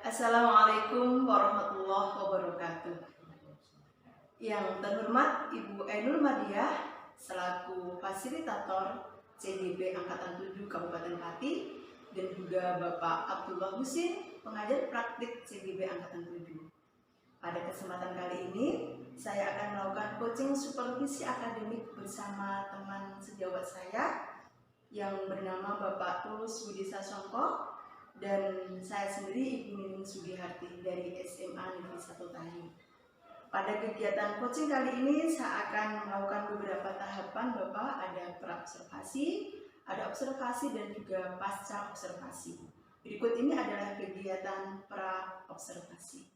Assalamualaikum warahmatullahi wabarakatuh. Yang terhormat Ibu Ainul Madiah selaku fasilitator CGB Angkatan 7 Kabupaten Pati dan juga Bapak Abdullah Husin, pengajar praktik CGB Angkatan 7. Pada kesempatan kali ini, saya akan melakukan coaching supervisi akademik bersama teman sejawat saya yang bernama Bapak Tulus Budi Sasongko dan saya sendiri Ibu Nining Sugiharti dari SMA Negeri 1 Tayu. Pada kegiatan coaching kali ini saya akan melakukan beberapa tahapan Bapak, ada pra-observasi, ada observasi dan juga pasca observasi. Berikut ini adalah kegiatan pra-observasi.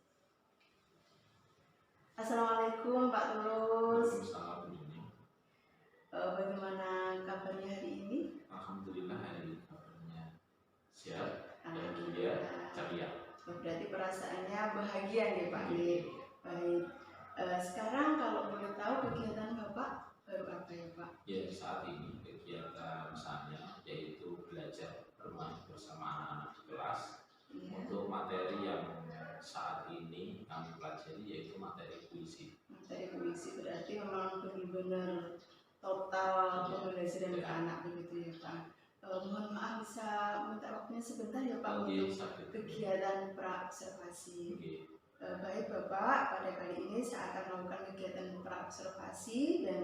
Assalamualaikum Pak Tulus. Bagaimana kabarnya hari ini? Alhamdulillah hari ini kabarnya sehat. Alhamdulillah ceria. Berarti perasaannya bahagia nih Pak. Baik. Sekarang kalau boleh tahu kegiatan Bapak baru apa ya Pak? Ya, saat ini kegiatan saya yaitu belajar bermain bersama anak-anak di kelas. Untuk materi yang saat ini kami pelajari yaitu materi puisi. Materi puisi berarti memang benar-benar total pembelajaran ke anak begitu ya Pak. Mohon maaf bisa minta waktunya sebentar ya Pak untuk kegiatan pra-observasi. Baik Bapak, pada kali ini saya akan melakukan kegiatan pra-observasi dan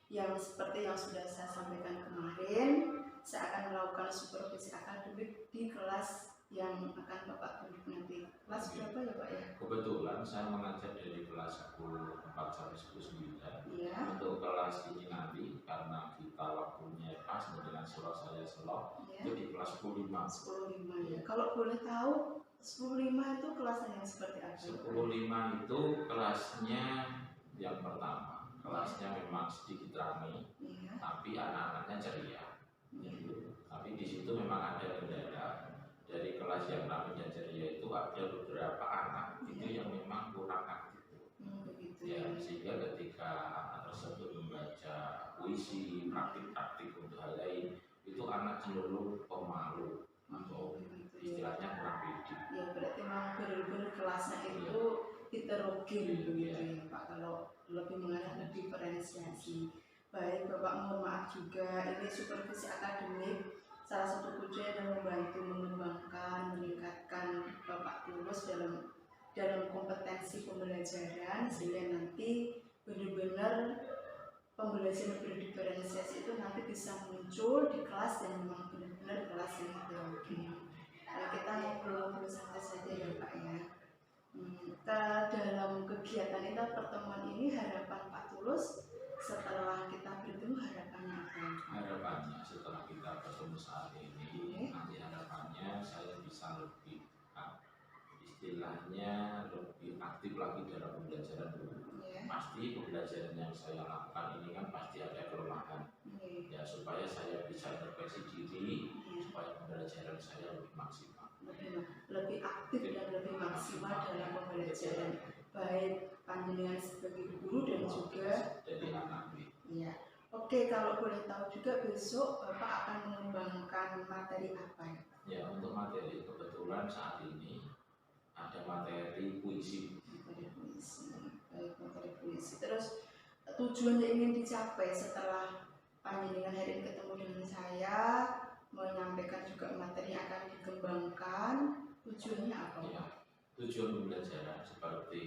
yang seperti yang sudah saya sampaikan kemarin, saya akan melakukan supervisi akademik di kelas yang akan Bapak tunjuk nanti. Kelas berapa ya Pak ya? Kebetulan saya mengajar dari kelas 10 4 sampai 10 9. Ya. Untuk kelas ini nanti karena kita waktunya pas dengan slot saya slot ya. Itu di kelas 10 5. 10 5 ya. Kalau boleh tahu 10 5 itu kelasnya yang seperti apa? 10 5 itu kelasnya yang pertama. Kelasnya memang sedikit ramai, ya. Tapi anak-anaknya ceria. Ya. Tapi di situ memang ada kendala. Dari kelas yang ramai dan ceria itu ada beberapa anak itu yang memang kurang aktif. Begitu Ya, sehingga ketika anak tersebut membaca puisi, praktik-praktik untuk hal lain, itu anak cenderung pemalu atau istilahnya kurang pede. Ya, berarti memang benar-benar kelasnya itu heterogen begitu ya Pak. Kalau lebih mengenai diferensiasi. Baik Bapak, mohon maaf juga ini supervisi akademik. Salah satu tujuannya adalah membantu mengembangkan, meningkatkan Bapak Tulus dalam kompetensi pembelajaran sehingga nanti benar-benar pembelajaran berdiferensiasi itu nanti bisa muncul di kelas yang memang benar-benar kelas yang heterogen. Kita ngobrol santai saja ya Pak ya. Dalam kegiatan kita pertemuan ini harapan Pak Tulus setelah kita bertemu harapannya apa? Harapannya setelah kita bertemu saat ini, nanti harapannya saya bisa lebih istilahnya lebih aktif lagi dalam pembelajaran dulu. Pasti pembelajaran yang saya lakukan ini kan pasti ada kelemahan. Ya, supaya saya bisa introspeksi diri, supaya pembelajaran saya lebih maksimal. Lebih aktif dan lebih maksimal dalam pembelajaran, baik panjenengan sebagai guru dan juga dari anak. Ya. Oke, kalau boleh tahu juga besok Bapak akan mengembangkan materi apa ya? Ya, untuk materi kebetulan saat ini ada materi puisi. Materi puisi, baik materi puisi. Terus tujuan yang ingin dicapai setelah panjenengan hari ini ketemu dengan saya, menyampaikan juga materi yang akan dikembangkan, tujuannya apa? Ya, tujuan pembelajaran seperti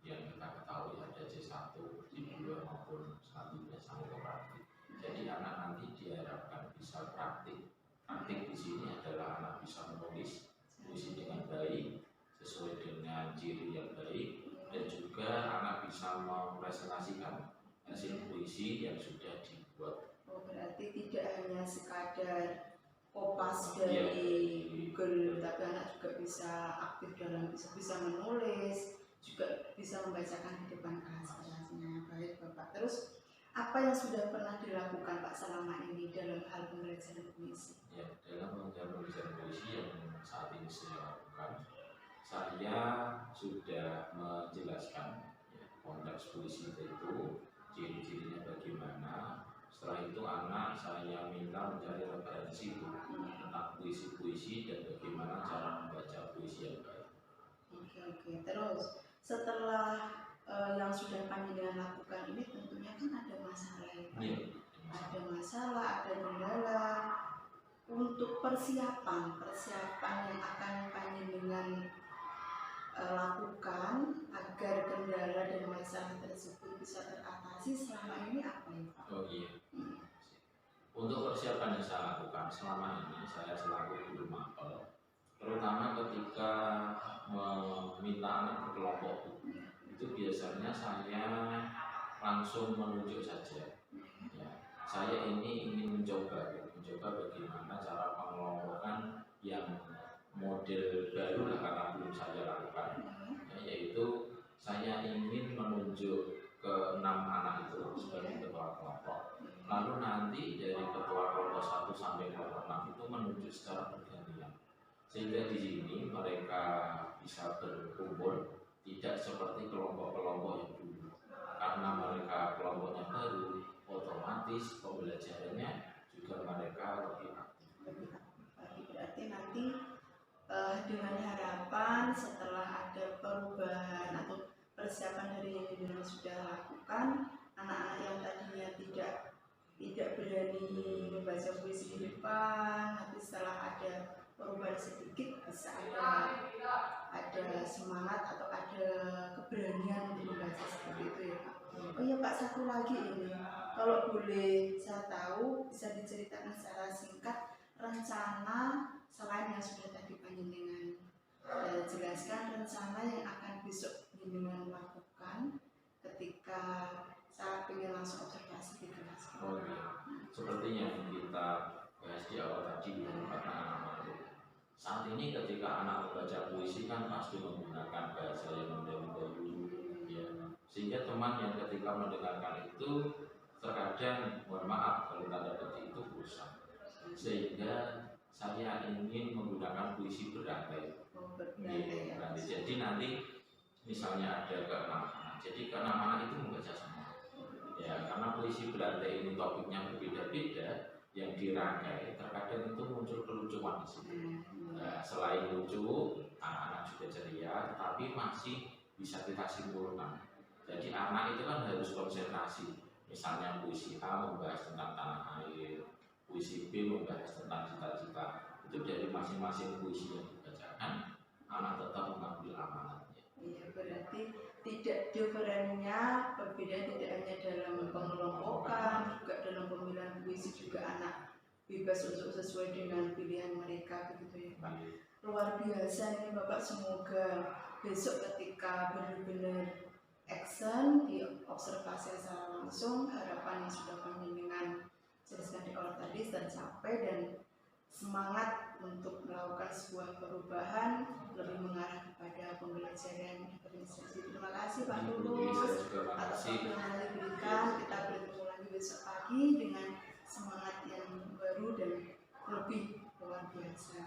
yang kita ketahui ada C1, C2 maupun selanjutnya sampai ke praktik. Jadi anak nanti diharapkan bisa praktik. Praktik di sini adalah anak bisa menulis puisi dengan baik, sesuai dengan ciri yang baik, dan juga anak bisa mempresentasikan hasil puisi yang sudah dibuat. Oh, berarti tidak hanya sekadar kopas dari Google, tapi anak juga bisa aktif dalam bisa menulis, juga bisa membacakan di depan kelas-kelasnya. Baik Bapak. Terus apa yang sudah pernah dilakukan Pak selama ini dalam hal pembelajaran puisi? Ya, dalam pembelajaran puisi yang saat ini saya lakukan, saya sudah menjelaskan konteks puisi itu, ciri-cirinya bagaimana. Setelah itu anak saya minta mencari referensi tentang puisi-puisi dan bagaimana cara membaca puisi yang baik. Oke, terus setelah yang sudah panjenengan lakukan ini tentunya kan ada masalah ya Pak. Iya. Ada masalah, ada kendala. Untuk persiapan yang akan panjenengan lakukan agar kendala dan masalah tersebut bisa teratasi selama ini apa ya Pak? Oh iya. Untuk persiapan yang saya lakukan selama ini, saya selaku guru mapel, terutama ketika meminta anak berkelompok, itu biasanya saya langsung menunjuk saja. Ya, saya ini ingin mencoba bagaimana cara pengelompokan yang model baru lah, karena belum saya lakukan, ya, yaitu saya ingin menunjuk ke 6 anak itu sebagai ketua kelompok. Lalu nanti dari ketua kelompok 1 sampai kelompok 6 itu menunjuk secara bergantian, sehingga di sini mereka bisa berkumpul tidak seperti kelompok-kelompok yang dulu, karena mereka kelompoknya baru, otomatis pembelajarannya juga mereka lebih aktif. Berarti nanti dengan harapan setelah ada perubahan atau persiapan dari yang Yudhana sudah lakukan, anak-anak yang tadinya tidak berani membaca puisi di depan, nanti setelah ada perubahan sedikit bisa ada semangat atau ada keberanian untuk membaca seperti itu ya Pak. Oh iya Pak, satu lagi ini, kalau boleh saya tahu bisa diceritakan secara singkat rencana selain yang sudah tadi panjenengan jelaskan, rencana yang akan besok panjenengan lakukan ketika saat ingin langsung observasi di kelas. Oh iya, seperti yang kita bahas di awal tadi tentang anak baru. Saat ini ketika anak membaca puisi kan pasti menggunakan bahasa yang mendayu-dayu, ya. Sehingga teman yang ketika mendengarkan itu terkadang, mohon maaf kalau tanda petik itu bosan. Sehingga saya ingin menggunakan puisi berantai. Jadi nanti misalnya ada ke-6 anak, jadi ke-6 anak itu membaca semua. Ya, karena puisi berantai ini topiknya berbeda-beda, yang dirangkai terkadang itu muncul kelucuan di sini. Nah, selain lucu, anak-anak juga ceria, tetapi masih bisa kita simpulkan. Jadi anak itu kan harus konsentrasi. Misalnya puisi A membahas tentang tanah air, puisi B membahas tentang cita-cita. Itu dari masing-masing puisi yang dibacakan, anak tetap mengambil amanatnya. Iya, berarti tidak diferennya perbedaan tidak hanya dalam pengelompokan, juga dalam pemilihan puisi juga anak bebas untuk sesuai dengan pilihan mereka begitu ya Pak. Luar biasa ini Bapak, semoga besok ketika benar-benar action di observasi secara langsung, harapan yang sudah panjenengan jelaskan di awal tadi tercapai dan semangat untuk melakukan sebuah perubahan lebih mengarah kepada pembelajaran berinisiasi. Terima kasih Pak Tulus atas waktu yang telah diberikan. Kita bertemu lagi besok pagi dengan semangat yang baru dan lebih luar biasa.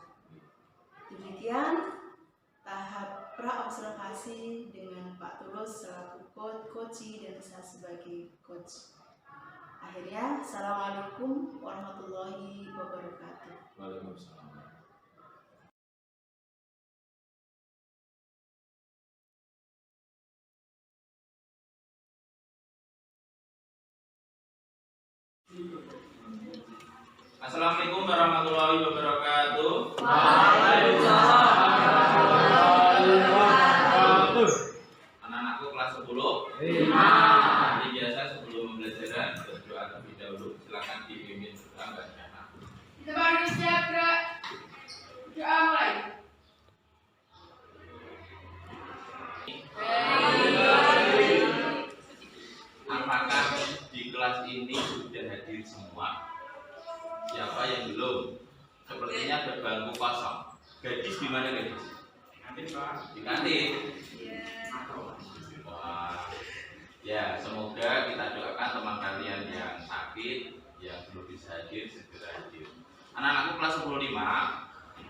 Demikian tahap pra-observasi dengan Pak Tulus selaku coach dan saya sebagai coach. Akhirnya, Assalamualaikum warahmatullahi wabarakatuh. Waalaikumsalam. Assalamualaikum warahmatullahi wabarakatuh. Waalaikumsalam warahmatullahi wabarakatuh. Anak-anakku kelas 10. Seperti biasa sebelum pembelajaran berdoa terlebih dahulu. Silakan dipimpin doa Mbak Syana. Kita bagi siap doa mulai. Apakah di kelas ini sudah hadir semua? Siapa yang belum? Sepertinya ada bangku kosong. Gadis di mana gadis? Di kantin. Wah. Ya, semoga kita doakan teman kalian yang sakit, yang belum bisa hadir segera hadir. Anak-anakku kelas 15.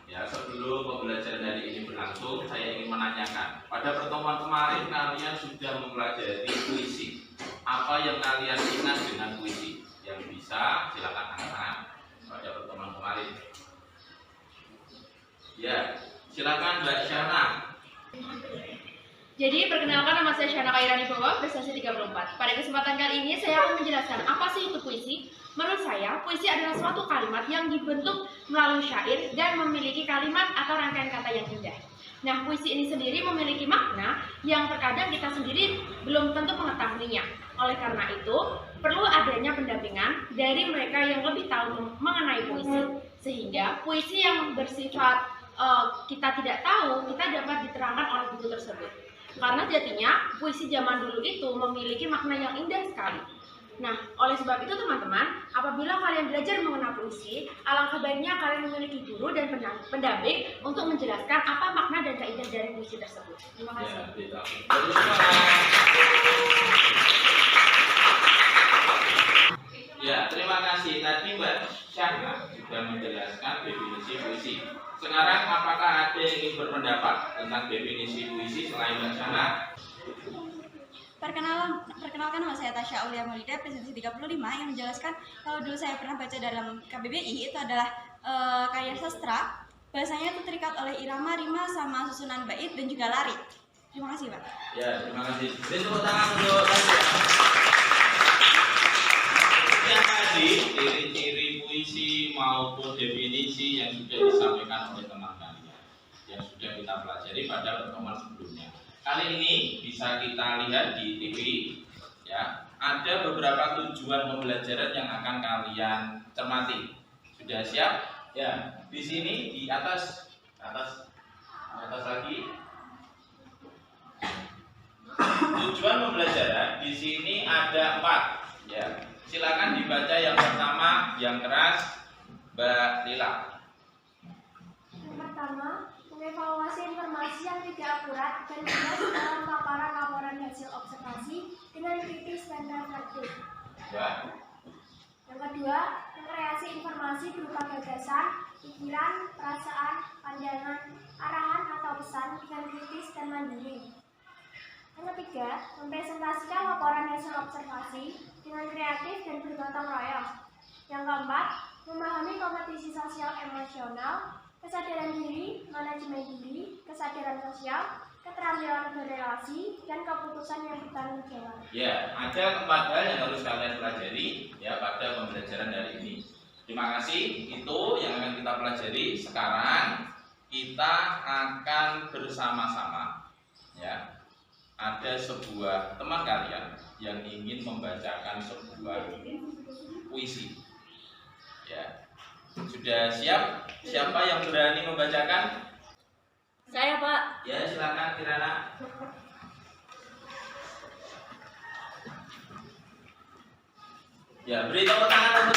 Ya, sebelum pembelajaran hari ini berlangsung, saya ingin menanyakan. Pada pertemuan kemarin kalian sudah mempelajari puisi. Apa yang kalian ingat dengan puisi? Yang bisa silakan angkat pada pertemuan kemarin. Ya, silakan Mbak Syana. Jadi perkenalkan, nama saya Syana Kairani Bowo, prestasi 34. Pada kesempatan kali ini saya akan menjelaskan apa sih itu puisi. Menurut saya, puisi adalah suatu kalimat yang dibentuk melalui syair dan memiliki kalimat atau rangkaian kata yang indah. Nah, puisi ini sendiri memiliki makna yang terkadang kita sendiri belum tentu mengetahuinya. Oleh karena itu, perlu adanya pendampingan dari mereka yang lebih tahu mengenai puisi. Sehingga puisi yang bersifat kita tidak tahu, kita dapat diterangkan oleh buku tersebut. Karena jadinya puisi zaman dulu itu memiliki makna yang indah sekali. Nah, oleh sebab itu teman-teman, apabila kalian belajar mengenai puisi, alangkah baiknya kalian memiliki guru dan pendamping untuk menjelaskan apa makna dan kaidah dari puisi tersebut. Terima kasih. Ya, terima kasih. Tadi Mbak Syahna sudah menjelaskan definisi puisi. Sekarang apakah ada yang ingin berpendapat tentang definisi puisi selain Mbak Syahna? Perkenalkan, nama saya Tasya Aulia Maulida, prestasi 35, yang menjelaskan kalau dulu saya pernah baca dalam KBBI itu adalah karya sastra. Bahasanya itu terikat oleh irama, rima, sama susunan bait dan juga lari. Terima kasih, Pak. Ya, terima kasih. Beri tepuk tangan untuk Tasya. Yang tadi ciri-ciri puisi maupun definisi yang sudah disampaikan oleh teman kalian yang sudah kita pelajari pada pertemuan sebelumnya. Kali ini bisa kita lihat di TV, ya. Ada beberapa tujuan pembelajaran yang akan kalian cermati. Sudah siap? Ya. Di sini di atas lagi. Tujuan pembelajaran di sini ada 4, ya. Silakan dibaca yang pertama, yang keras, Mbak Lila. Yang pertama, mengevaluasi informasi yang tidak akurat dan jelas dalam paparan laporan hasil observasi dengan kritis dan reflektif. Ya. Yang kedua, mengkreasi informasi berupa gagasan, pikiran, perasaan, pandangan, arahan atau pesan dengan kritis dan mandiri. Yang ketiga, mempresentasikan laporan hasil observasi dengan kreatif dan bergotong royong. Yang keempat, memahami kompetisi sosial emosional, kesadaran diri, manajemen diri, kesadaran sosial, keterampilan berrelasi, dan keputusan yang bertanggung jawab. Ya, ada 4 hal yang harus kalian pelajari ya pada pembelajaran hari ini. Terima kasih. Itu yang akan kita pelajari. Sekarang kita akan bersama-sama, ya. Ada sebuah teman kalian yang ingin membacakan sebuah puisi. Ya. Sudah siap? Siapa yang berani membacakan? Saya, Pak. Ya, silakan Kirana. Ya, beri tepuk tangan untuk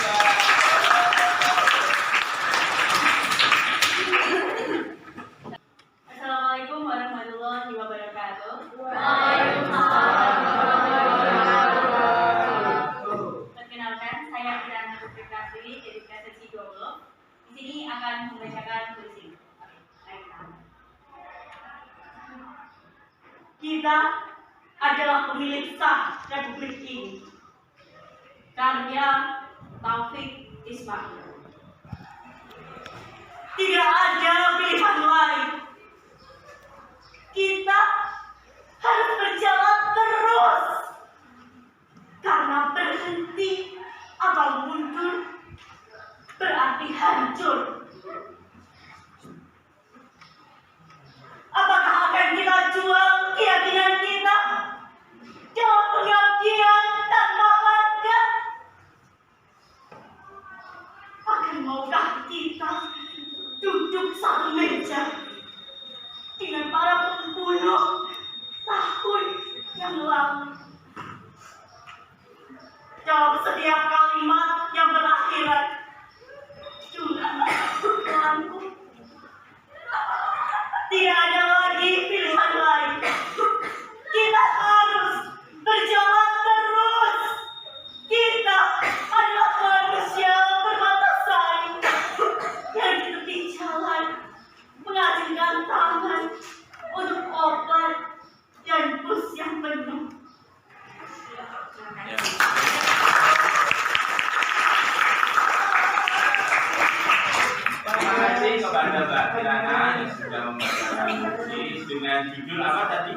Assalamualaikum warahmatullahi wabarakatuh. Perkenalkan, saya Kirana Putri Kasri dari prestasi 20. Di sini akan membacakan puisi. Kita adalah pemilik sah Republik ini. Karya Taufik Ismail. Tidak ada pilihan lain. Kita harus berjalan terus. Karena berhenti atau mundur berarti hancur. Apakah akan kita jual keyakinan kita dalam pengabdian tanpa harga? Akan maukah kita duduk satu meja dengan para pembunuh tahun yang lalu? Dalam setiap kalimat yang berakhiran Tuhanku, tidak ada lagi pilihan lain. Kita harus berjalan terus. Kita adalah manusia bermata saing yang di tepi jalan mengajengkan tangan untuk obat dan bus yang penuh. Ya. Terima kasih kepada Mbak Kirana yang sudah membacakan puisi dengan judul apa tadi?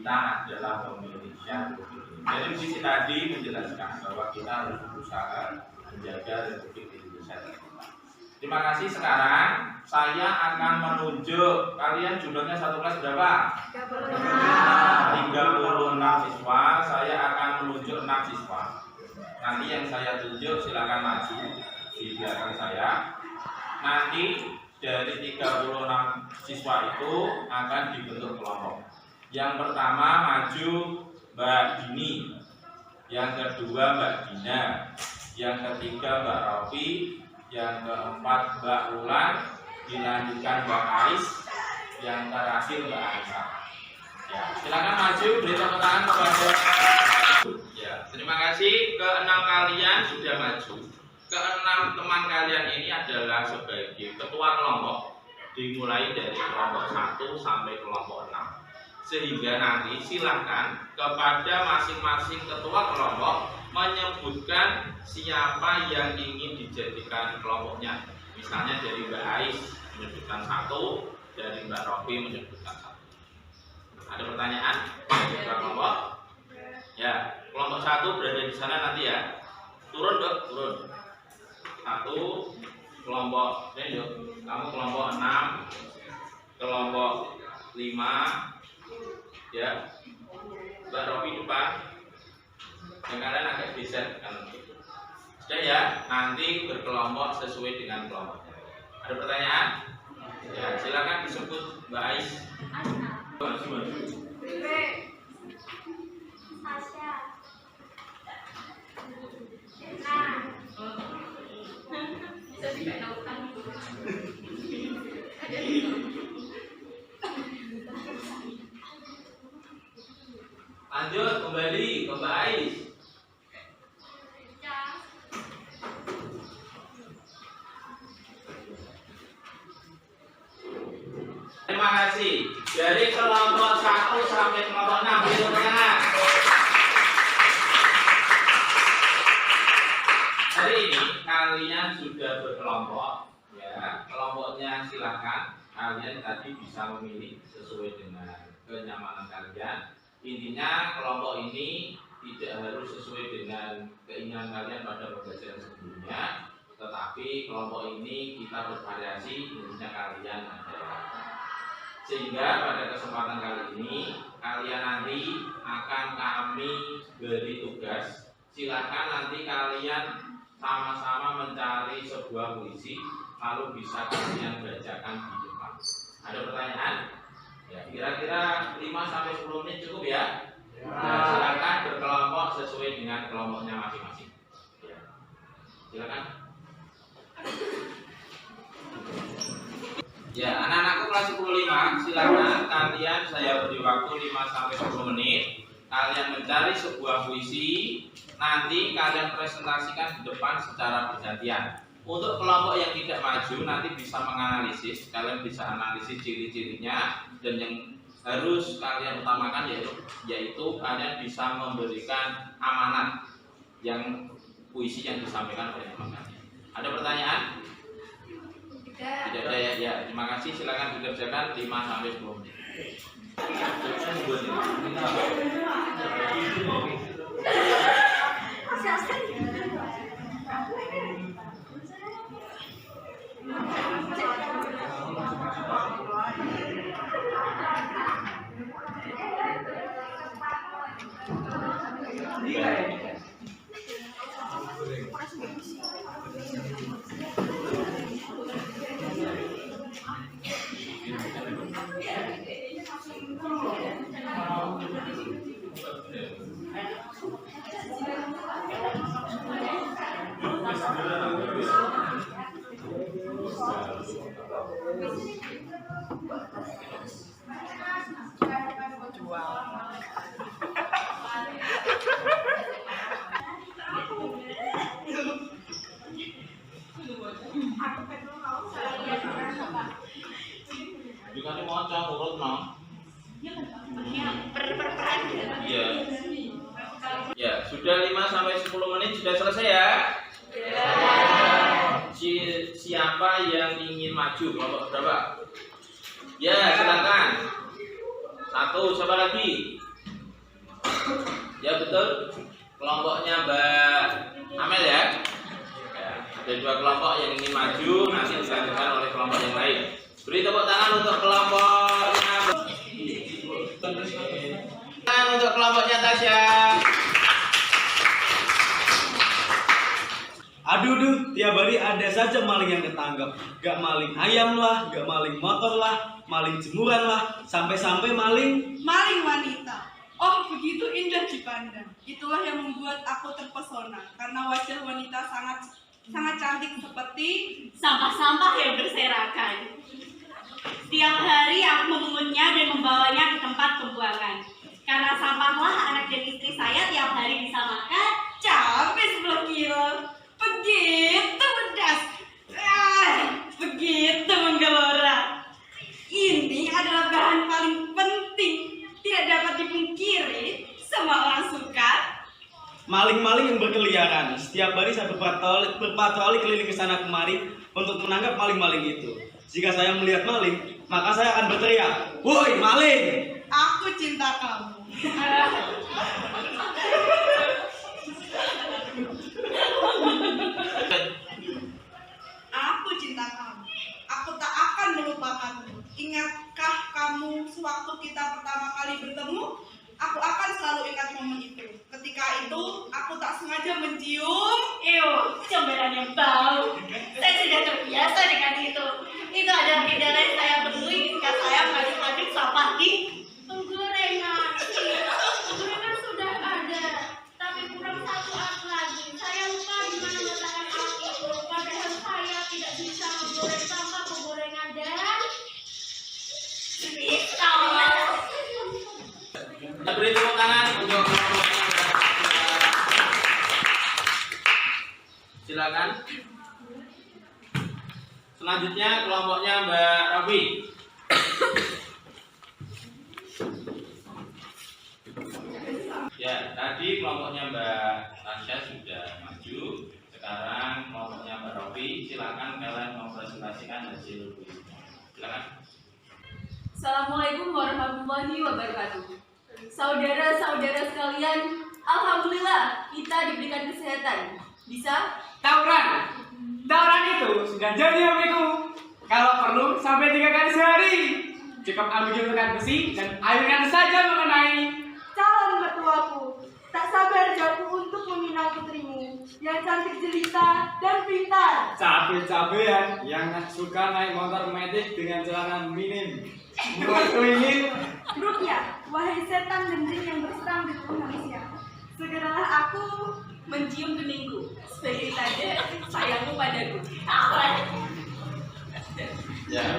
kita adalah pemiliknya Republik Indonesia. Jadi visi tadi menjelaskan bahwa kita harus berusaha menjaga Republik Indonesia tercinta. Terima kasih. Sekarang saya akan menunjuk, kalian jumlahnya satu kelas berapa? 36 siswa. Saya akan menunjuk 6 siswa. Nanti yang saya tunjuk silakan maju di belakang saya. Nanti dari 36 siswa itu akan dibentuk kelompok. Yang pertama maju Mbak Dini, yang kedua Mbak Dina, yang ketiga Mbak Rofi, yang keempat Mbak Ulan, dilanjutkan Mbak Ais, yang terakhir Mbak Aisyah. Ya, silakan maju, beri tepuk tangan kepada. Ya, terima kasih. Keenam kalian sudah maju. Keenam teman kalian ini adalah sebagai ketua kelompok, dimulai dari kelompok 1 sampai kelompok 6. Sehingga nanti silahkan kepada masing-masing ketua kelompok menyebutkan siapa yang ingin dijadikan kelompoknya. Misalnya dari Mbak Ais menyebutkan 1, dari Mbak Rofi menyebutkan 1. Ada pertanyaan? Ketua kelompok? Ya, kelompok 1 berada di sana nanti ya. Turun dok, turun. 1 kelompok, ini dok. Kamu kelompok 6, kelompok 5. Ya, Mbak Rofi depan. Yang kalian agak geser kan. Sudah ya, nanti berkelompok sesuai dengan kelompoknya. Ada pertanyaan? Ya, silakan disebut Mbak Ais. Asya. Lanjut kembali ke Mbak Ais. Terima kasih. Dari kelompok 1 sampai kelompok 6 beri tepuk tangan. Hari ini kalian sudah berkelompok, ya. Kelompoknya silakan. Kalian tadi bisa memilih sesuai dengan kenyamanan kalian. Intinya kelompok ini tidak harus sesuai dengan keinginan kalian pada pembelajaran sebelumnya, tetapi kelompok ini kita bervariasi, intinya kalian adalah. Sehingga pada kesempatan kali ini kalian nanti akan kami beri tugas. Silakan nanti kalian sama-sama mencari sebuah puisi, lalu bisa kalian bacakan di depan. Ada pertanyaan? Ya, kira-kira 5-10 menit cukup ya? Nah, silakan berkelompok sesuai dengan kelompoknya masing-masing. Ya. Silakan. Ya, anak-anakku kelas 15, silakan kalian saya beri waktu 5-10 menit. Kalian mencari sebuah puisi, nanti kalian presentasikan di depan secara bergantian. Untuk kelompok yang tidak maju nanti bisa menganalisis, kalian bisa analisis ciri-cirinya, dan yang harus kalian utamakan yaitu kalian bisa memberikan amanat yang puisi yang disampaikan oleh teman-teman. Ada pertanyaan? Tidak ada ya. Ya, terima kasih. Silakan dikerjakan 5-10 menit. Juga ini mau coba urut no. Ya, sudah 5-10 menit sudah selesai ya. Siapa yang ingin maju kelompok berapa? Ya, silakan. 1, siapa lagi? Ya betul, kelompoknya Mbak Amel ya. Ada 2 kelompok yang ingin maju, nanti dilanjutkan oleh kelompok yang lain. Beri tepuk tangan untuk kelompoknya. Tangan untuk kelompoknya Tasya. Aduh, tiap hari ada saja maling yang ketangkep. Gak maling ayam lah, gak maling motor lah, maling jemuran lah, sampai-sampai maling wanita. Oh, begitu indah dipandang. Itulah yang membuat aku terpesona karena wajah wanita sangat cantik seperti sampah-sampah yang berserakan. Setiap hari aku memungutnya dan membawanya ke tempat pembuangan. Karena sampahlah anak dan istri saya tiap hari bisa makan cabai 10 kilo. Begitu pedas, begitu menggelora. Ini adalah bahan paling penting, tidak dapat dipungkiri. Semua orang suka. maling-maling yang berkeliaran. Setiap hari saya berpatroli keliling ke sana kemari untuk menangkap maling-maling itu. Jika saya melihat maling, maka saya akan berteriak, "Woi, maling! aku cinta kamu." Aku cinta kamu. Aku tak akan melupakanmu. Ingatkah kamu sewaktu kita pertama kali bertemu? Aku akan selalu ingat momen itu. Ketika itu, aku tak sengaja mencium. Comberan yang bau. Saya sudah terbiasa dengan itu. Itu adalah kendala yang saya temui ketika saya mengaduk-aduk sampah di penggorengan. Penggorengan sudah ada, tapi kurang 1 alat lagi. Saya lupa di mana meletakkan alat itu. Padahal saya tidak bisa menggoreng sampah penggorengan dan bisa. Beri tepuk tangan untuk silakan. Selanjutnya kelompoknya Mbak Rafi. Ya, tadi kelompoknya Mbak Tasya sudah maju. Sekarang kelompoknya Mbak Rafi. Silakan kalian mempresentasikan hasil kuisnya. Silakan. Assalamualaikum warahmatullahi wabarakatuh. Saudara-saudara sekalian, alhamdulillah kita diberikan kesehatan. Bisa? Tauran itu sudah jadi hobiku. Kalau perlu sampai 3 kali sehari. Cukup ambil tekan besi dan airkan saja mengenai. Calon mertuaku, tak sabar jauhku untuk meminang putrimu yang cantik jelita dan pintar. Cabe-cabean yang suka naik motor metik dengan celana minim. Menurutku ini Rukyah, wahai setan gending yang berserang di tubuh manusia, segeralah aku mencium keningku sebagai tanda sayangmu padaku. Ya.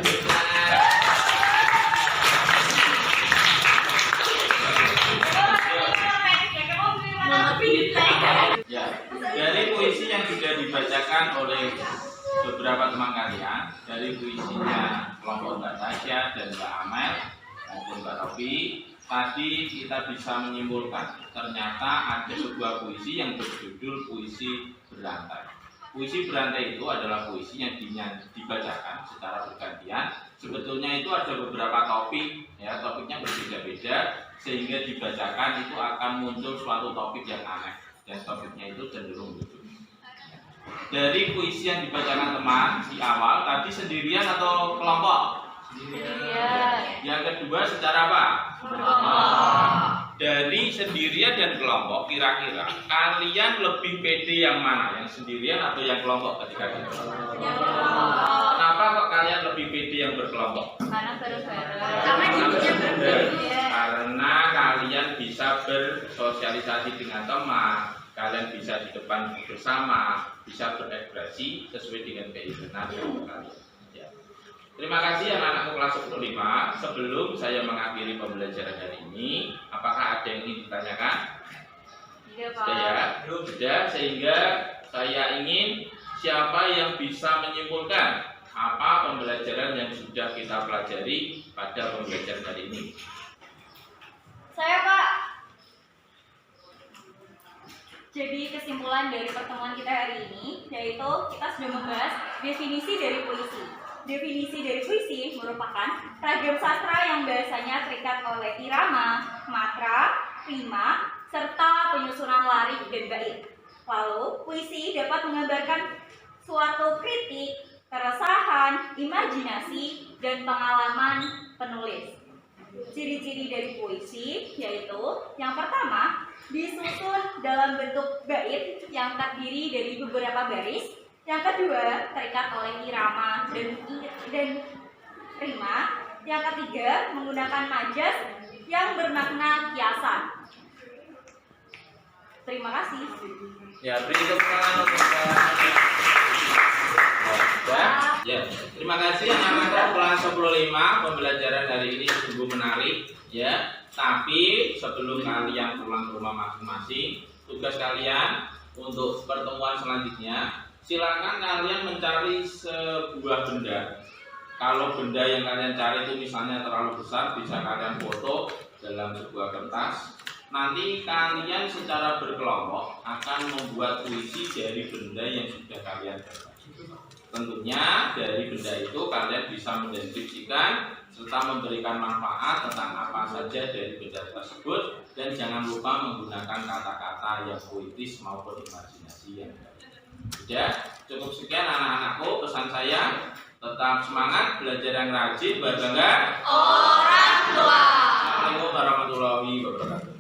Ya, dari puisi yang sudah dibacakan oleh beberapa teman kalian, dari puisinya kelompok Mbak Tasya dan Mbak Amel maupun Mbak Rofi, tadi kita bisa menyimpulkan ternyata ada sebuah puisi yang berjudul puisi berantai. Puisi berantai itu adalah puisi yang dibacakan secara bergantian. Sebetulnya itu ada beberapa topik, ya topiknya berbeda-beda, sehingga dibacakan itu akan muncul suatu topik yang aneh dan topiknya itu cenderung lucu. Dari puisi yang dibacakan teman di awal tadi sendirian atau kelompok? Sendirian. Yang kedua secara apa? Dari sendirian dan kelompok, kira-kira kalian lebih pede yang mana? Yang sendirian atau yang kelompok ketika di kelompok? Kenapa kok kalian lebih pede yang berkelompok? Karena kalian bisa bersosialisasi dengan teman, kalian bisa di depan bersama, bisa berekspresi sesuai dengan keinginan kalian. Ya. Terima kasih anak-anakku kelas 15. Sebelum saya mengakhiri pembelajaran hari ini, apakah ada yang ingin ditanyakan? Tidak, Pak. Sudah ya? Sudah, sehingga saya ingin siapa yang bisa menyimpulkan apa pembelajaran yang sudah kita pelajari pada pembelajaran hari ini. Saya, Pak. Jadi kesimpulan dari pertemuan kita hari ini yaitu kita sudah membahas definisi dari puisi. Definisi dari puisi merupakan ragam sastra yang biasanya terikat oleh irama, matra, rima, serta penyusunan larik dan bait. Lalu, puisi dapat menggambarkan suatu kritik, keresahan, imajinasi, dan pengalaman penulis. Ciri-ciri dari puisi yaitu yang pertama, disusun dalam bentuk bait yang terdiri dari beberapa baris. Yang kedua, terikat oleh irama dan rima. Yang ketiga, menggunakan majas yang bermakna kiasan. Terima kasih. Ya, beri tepuk tangan untuk ya, terima kasih anak-anak kelas 15. Pembelajaran hari ini sungguh menarik ya. Tapi sebelum kalian pulang ke rumah masing-masing, tugas kalian untuk pertemuan selanjutnya, silakan kalian mencari sebuah benda. Kalau benda yang kalian cari itu misalnya terlalu besar, bisa kalian foto dalam sebuah kertas. Nanti kalian secara berkelompok akan membuat puisi dari benda yang sudah kalian dapat. Tentunya dari benda itu kalian bisa mendeskripsikan serta memberikan manfaat tentang apa saja dari benda tersebut, dan jangan lupa menggunakan kata-kata yang puitis maupun imajinasi yang baik. Sudah, cukup sekian anak-anakku pesan saya. Tetap semangat, belajar yang rajin, berbangga Orang tua. Assalamualaikum warahmatullahi wabarakatuh.